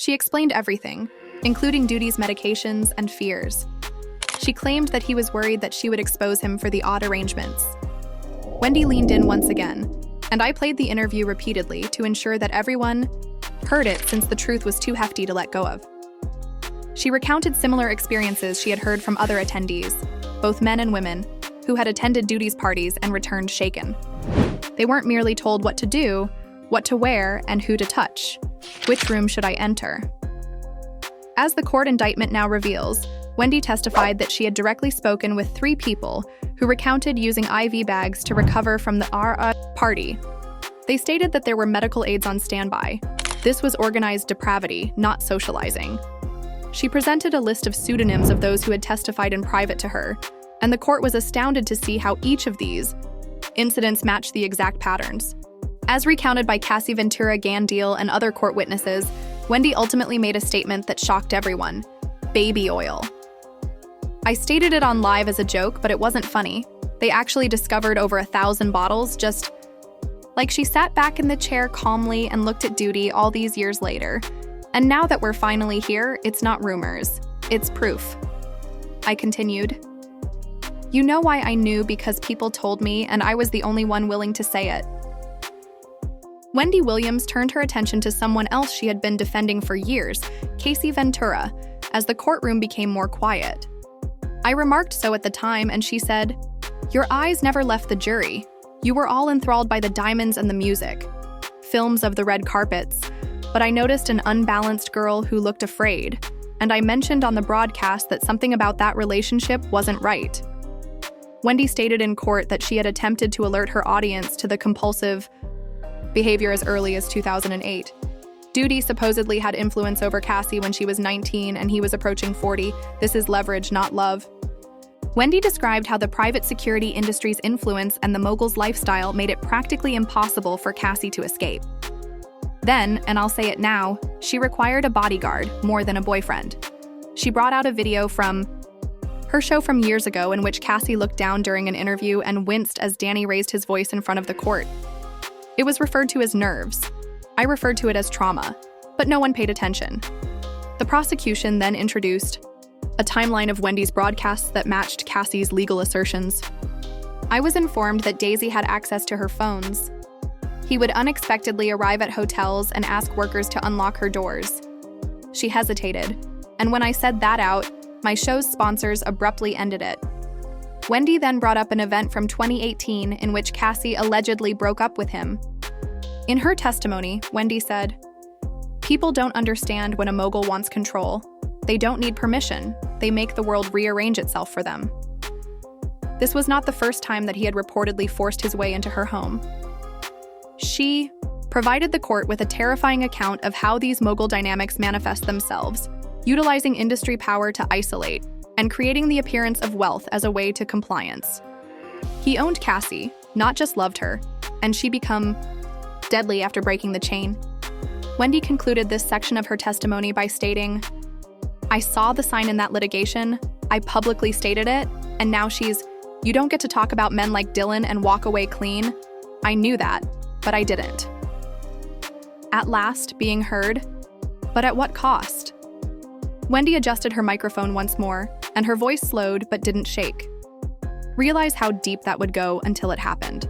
She explained everything, including Duty's medications and fears. She claimed that he was worried that she would expose him for the odd arrangements. Wendy leaned in once again, and I played the interview repeatedly to ensure that everyone heard it since the truth was too hefty to let go of. She recounted similar experiences she had heard from other attendees, both men and women, who had attended Duty's parties and returned shaken. They weren't merely told what to do, what to wear, and who to touch. Which room should I enter? As the court indictment now reveals, Wendy testified that she had directly spoken with 3 people who recounted using IV bags to recover from the party. They stated that there were medical aids on standby. This was organized depravity, not socializing. She presented a list of pseudonyms of those who had testified in private to her, and the court was astounded to see how each of these incidents matched the exact patterns. As recounted by Cassie Ventura Gandil and other court witnesses, Wendy ultimately made a statement that shocked everyone: baby oil. I stated it on live as a joke, but it wasn't funny. They actually discovered over 1,000 bottles, just like she sat back in the chair calmly and looked at Duty all these years later. And now that we're finally here, it's not rumors, it's proof. I continued. You know why I knew? Because people told me, and I was the only one willing to say it. Wendy Williams turned her attention to someone else she had been defending for years, Cassie Ventura, as the courtroom became more quiet. I remarked so at the time, and she said, "Your eyes never left the jury. You were all enthralled by the diamonds and the music, films of the red carpets, but I noticed an unbalanced girl who looked afraid, and I mentioned on the broadcast that something about that relationship wasn't right." Wendy stated in court that she had attempted to alert her audience to the compulsive behavior as early as 2008. Duty supposedly had influence over Cassie when she was 19 and he was approaching 40. This is leverage, not love. Wendy described how the private security industry's influence and the mogul's lifestyle made it practically impossible for Cassie to escape. Then, and I'll say it now, she required a bodyguard more than a boyfriend. She brought out a video from her show from years ago in which Cassie looked down during an interview and winced as Danny raised his voice in front of the court. It was referred to as nerves. I referred to it as trauma, but no one paid attention. The prosecution then introduced a timeline of Wendy's broadcasts that matched Cassie's legal assertions. I was informed that Daisy had access to her phones. He would unexpectedly arrive at hotels and ask workers to unlock her doors. She hesitated, and when I said that out, my show's sponsors abruptly ended it. Wendy then brought up an event from 2018 in which Cassie allegedly broke up with him. In her testimony, Wendy said, "People don't understand when a mogul wants control. They don't need permission. They make the world rearrange itself for them." This was not the first time that he had reportedly forced his way into her home. She provided the court with a terrifying account of how these mogul dynamics manifest themselves, utilizing industry power to isolate and creating the appearance of wealth as a way to compliance. He owned Cassie, not just loved her, and she became deadly after breaking the chain. Wendy concluded this section of her testimony by stating, "I saw the sign in that litigation, I publicly stated it, and now you don't get to talk about men like Dylan and walk away clean. I knew that, but I didn't." At last, being heard, but at what cost? Wendy adjusted her microphone once more, and her voice slowed but didn't shake. Realize how deep that would go until it happened.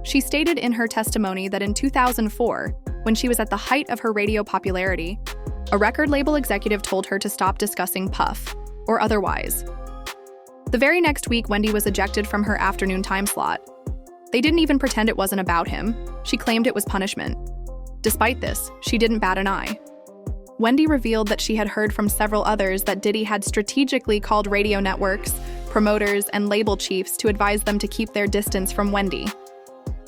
She stated in her testimony that in 2004, when she was at the height of her radio popularity, a record label executive told her to stop discussing Puff, or otherwise. The very next week, Wendy was ejected from her afternoon time slot. They didn't even pretend it wasn't about him. She claimed it was punishment. Despite this, she didn't bat an eye. Wendy revealed that she had heard from several others that Diddy had strategically called radio networks, promoters, and label chiefs to advise them to keep their distance from Wendy.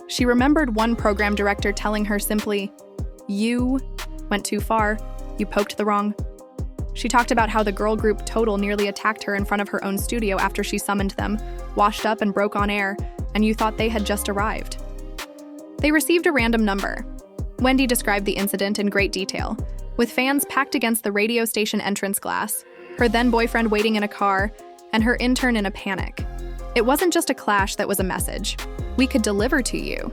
She remembered one program director telling her simply, "You went too far. You poked the wrong." She talked about how the girl group Total nearly attacked her in front of her own studio after she summoned them, washed up and broke on air, and you thought they had just arrived. They received a random number. Wendy described the incident in great detail, with fans packed against the radio station entrance glass, her then-boyfriend waiting in a car, and her intern in a panic. It wasn't just a clash that was a message. "We could deliver to you."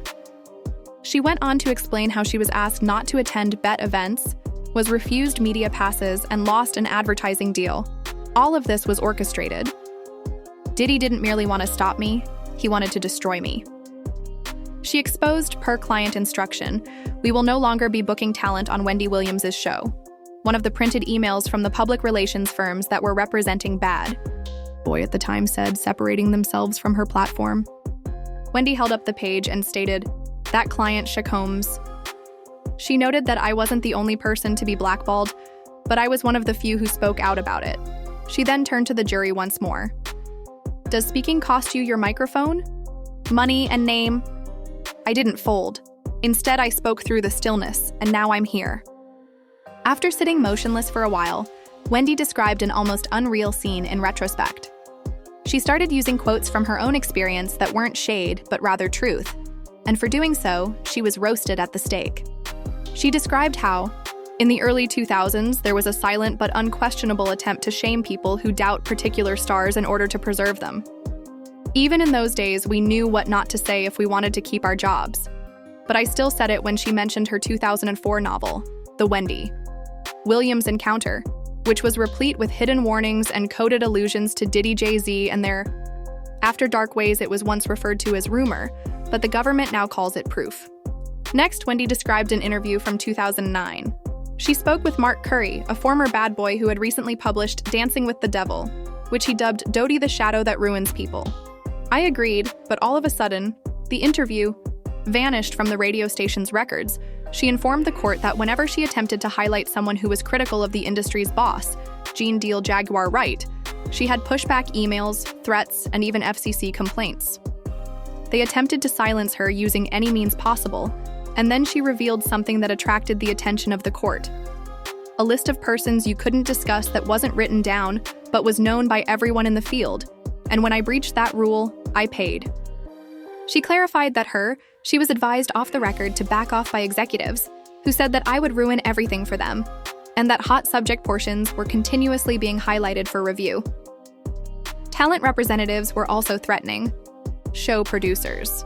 She went on to explain how she was asked not to attend bet events, was refused media passes and lost an advertising deal. All of this was orchestrated. Diddy didn't merely want to stop me, he wanted to destroy me. She exposed, per client instruction, we will no longer be booking talent on Wendy Williams' show. One of the printed emails from the public relations firms that were representing Bad Boy at the time said, separating themselves from her platform. Wendy held up the page and stated, "That client shook Holmes." She noted that I wasn't the only person to be blackballed, but I was one of the few who spoke out about it. She then turned to the jury once more. "Does speaking cost you your microphone? Money and name?" I didn't fold. Instead, I spoke through the stillness, and now I'm here. After sitting motionless for a while, Wendy described an almost unreal scene in retrospect. She started using quotes from her own experience that weren't shade, but rather truth. And for doing so, she was roasted at the stake. She described how, in the early 2000s, there was a silent but unquestionable attempt to shame people who doubt particular stars in order to preserve them. Even in those days, we knew what not to say if we wanted to keep our jobs. But I still said it when she mentioned her 2004 novel, The Wendy Williams Encounter, which was replete with hidden warnings and coded allusions to Diddy, Jay-Z, and their After Dark ways it was once referred to as rumor, but the government now calls it proof. Next, Wendy described an interview from 2009. She spoke with Mark Curry, a former bad boy who had recently published Dancing with the Devil, which he dubbed Dodie the Shadow That Ruins People. I agreed, but all of a sudden, the interview vanished from the radio station's records. She informed the court that whenever she attempted to highlight someone who was critical of the industry's boss, Gene Deal Jaguar Wright, she had pushback emails, threats, and even FCC complaints. They attempted to silence her using any means possible, and then she revealed something that attracted the attention of the court. A list of persons you couldn't discuss that wasn't written down, but was known by everyone in the field, and when I breached that rule, I paid. She clarified that she was advised off the record to back off by executives who said that I would ruin everything for them, and that hot subject portions were continuously being highlighted for review. Talent representatives were also threatening show producers.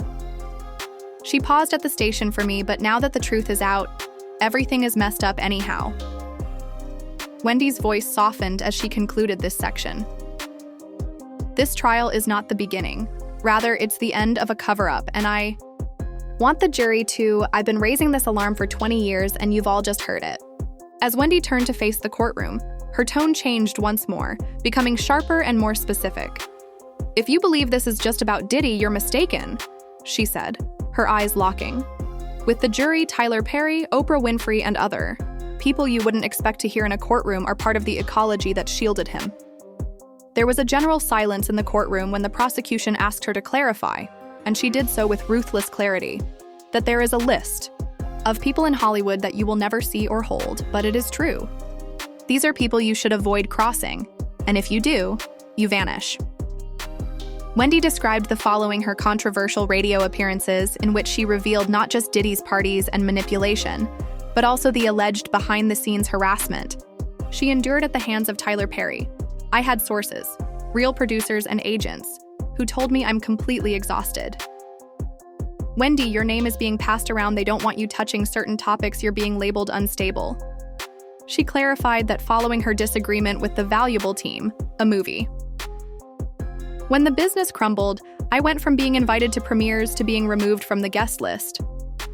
She paused at the station for me, but now that the truth is out, everything is messed up anyhow. Wendy's voice softened as she concluded this section. This trial is not the beginning. Rather, it's the end of a cover-up, and I want the jury to, I've been raising this alarm for 20 years, and you've all just heard it. As Wendy turned to face the courtroom, her tone changed once more, becoming sharper and more specific. "If you believe this is just about Diddy, you're mistaken," she said, her eyes locking. With the jury, Tyler Perry, Oprah Winfrey, and other people you wouldn't expect to hear in a courtroom are part of the ecology that shielded him. There was a general silence in the courtroom when the prosecution asked her to clarify, and she did so with ruthless clarity, that there is a list of people in Hollywood that you will never see or hold, but it is true. These are people you should avoid crossing, and if you do, you vanish. Wendy described the following her controversial radio appearances in which she revealed not just Diddy's parties and manipulation, but also the alleged behind-the-scenes harassment she endured at the hands of Tyler Perry. I had sources, real producers and agents, who told me I'm completely exhausted. "Wendy, your name is being passed around. They don't want you touching certain topics. You're being labeled unstable." She clarified that following her disagreement with The Valuable Team, a movie. When the business crumbled, I went from being invited to premieres to being removed from the guest list.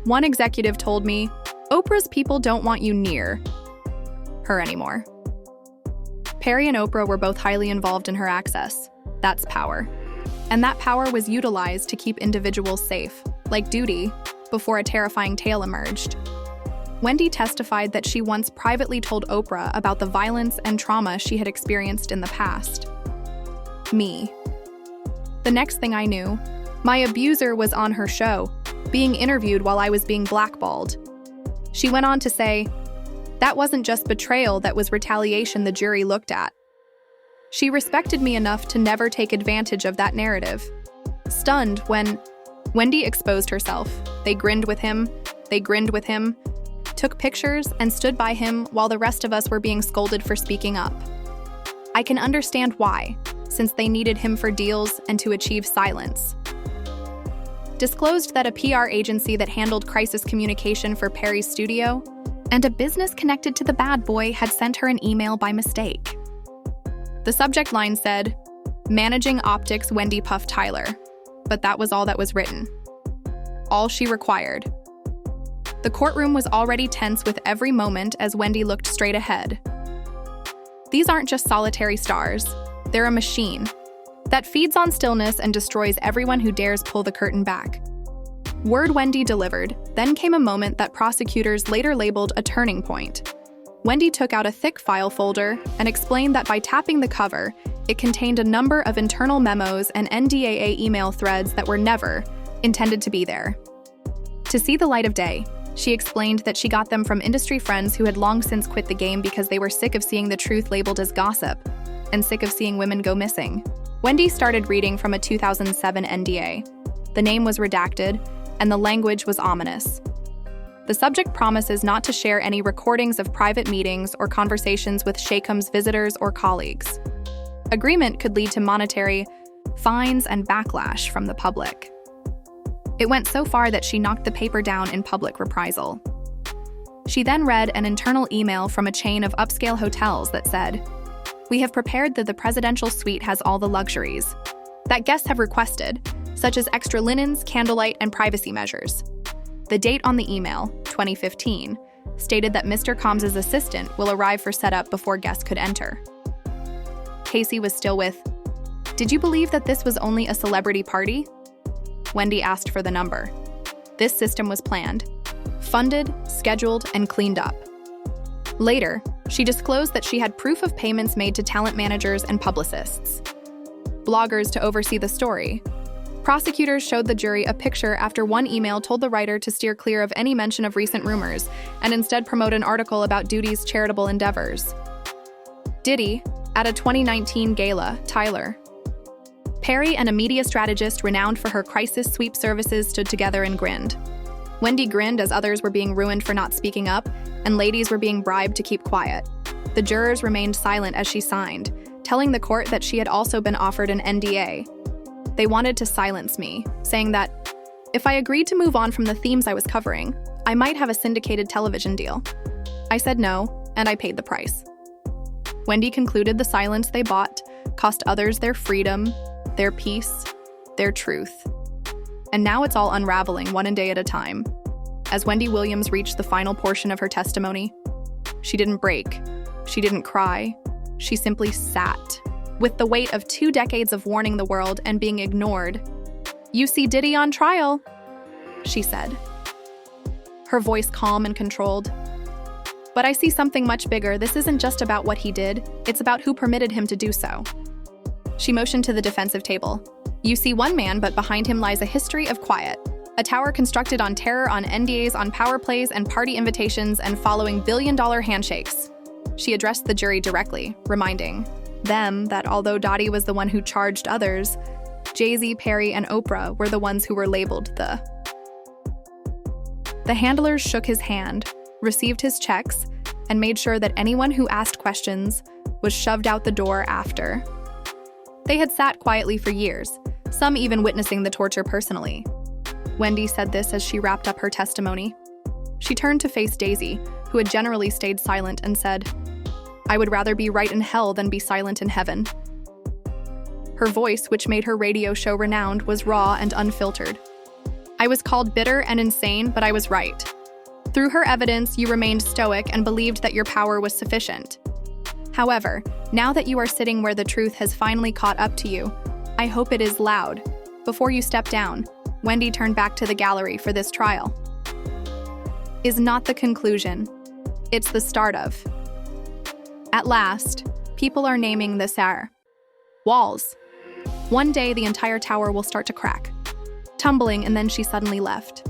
One executive told me, "Oprah's people don't want you near her anymore." Perry and Oprah were both highly involved in her access. That's power. And that power was utilized to keep individuals safe, like Diddy, before a terrifying tale emerged. Wendy testified that she once privately told Oprah about the violence and trauma she had experienced in the past. Me. The next thing I knew, my abuser was on her show, being interviewed while I was being blackballed. She went on to say, "That wasn't just betrayal, that was retaliation the jury looked at." She respected me enough to never take advantage of that narrative. Stunned when Wendy exposed herself, they grinned with him, took pictures, and stood by him while the rest of us were being scolded for speaking up. I can understand why, since they needed him for deals and to achieve silence. Disclosed that a PR agency that handled crisis communication for Perry's studio and a business connected to the bad boy had sent her an email by mistake. The subject line said, "Managing Optics Wendy Puff Tyler," but that was all that was written. All she required. The courtroom was already tense with every moment as Wendy looked straight ahead. These aren't just solitary stars, they're a machine that feeds on stillness and destroys everyone who dares pull the curtain back. Word Wendy delivered, then came a moment that prosecutors later labeled a turning point. Wendy took out a thick file folder and explained that by tapping the cover, it contained a number of internal memos and NDAA email threads that were never intended to be there. To see the light of day, she explained that she got them from industry friends who had long since quit the game because they were sick of seeing the truth labeled as gossip and sick of seeing women go missing. Wendy started reading from a 2007 NDA. The name was redacted, and the language was ominous. The subject promises not to share any recordings of private meetings or conversations with Shaycom's visitors or colleagues. Agreement could lead to monetary fines and backlash from the public. It went so far that she knocked the paper down in public reprisal. She then read an internal email from a chain of upscale hotels that said, "We have prepared that the presidential suite has all the luxuries that guests have requested, such as extra linens, candlelight, and privacy measures." The date on the email, 2015, stated that Mr. Combs' assistant will arrive for setup before guests could enter. Casey was still with, "Did you believe that this was only a celebrity party?" Wendy asked for the number. This system was planned, funded, scheduled, and cleaned up. Later, she disclosed that she had proof of payments made to talent managers and publicists. Bloggers to oversee the story. Prosecutors showed the jury a picture after one email told the writer to steer clear of any mention of recent rumors and instead promote an article about Diddy's charitable endeavors. Diddy, at a 2019 gala, Tyler. Perry and a media strategist renowned for her crisis sweep services stood together and grinned. Wendy grinned as others were being ruined for not speaking up, and ladies were being bribed to keep quiet. The jurors remained silent as she signed, telling the court that she had also been offered an NDA. They wanted to silence me, saying that, if I agreed to move on from the themes I was covering, I might have a syndicated television deal. I said no, and I paid the price. Wendy concluded the silence they bought cost others their freedom, their peace, their truth. And now it's all unraveling one day at a time. As Wendy Williams reached the final portion of her testimony, she didn't break, she didn't cry, she simply sat, with the weight of 2 decades of warning the world and being ignored. "You see Diddy on trial," she said, her voice calm and controlled. "But I see something much bigger. This isn't just about what he did, it's about who permitted him to do so." She motioned to the defensive table. "You see one man, but behind him lies a history of quiet. A tower constructed on terror, on NDAs, on power plays and party invitations, and following billion-dollar handshakes." She addressed the jury directly, reminding them that although Dottie was the one who charged others, Jay-Z, Perry, and Oprah were the ones who were labeled the. The handlers shook his hand, received his checks, and made sure that anyone who asked questions was shoved out the door after. They had sat quietly for years, some even witnessing the torture personally. Wendy said this as she wrapped up her testimony. She turned to face Daisy, who had generally stayed silent, and said, "I would rather be right in hell than be silent in heaven." Her voice, which made her radio show renowned, was raw and unfiltered. "I was called bitter and insane, but I was right. Through her evidence, you remained stoic and believed that your power was sufficient. However, now that you are sitting where the truth has finally caught up to you, I hope it is loud. Before you step down," Wendy turned back to the gallery for this trial. "Is not the conclusion. It's the start of. At last, people are naming this our walls. One day the entire tower will start to crack, tumbling, and then she suddenly left.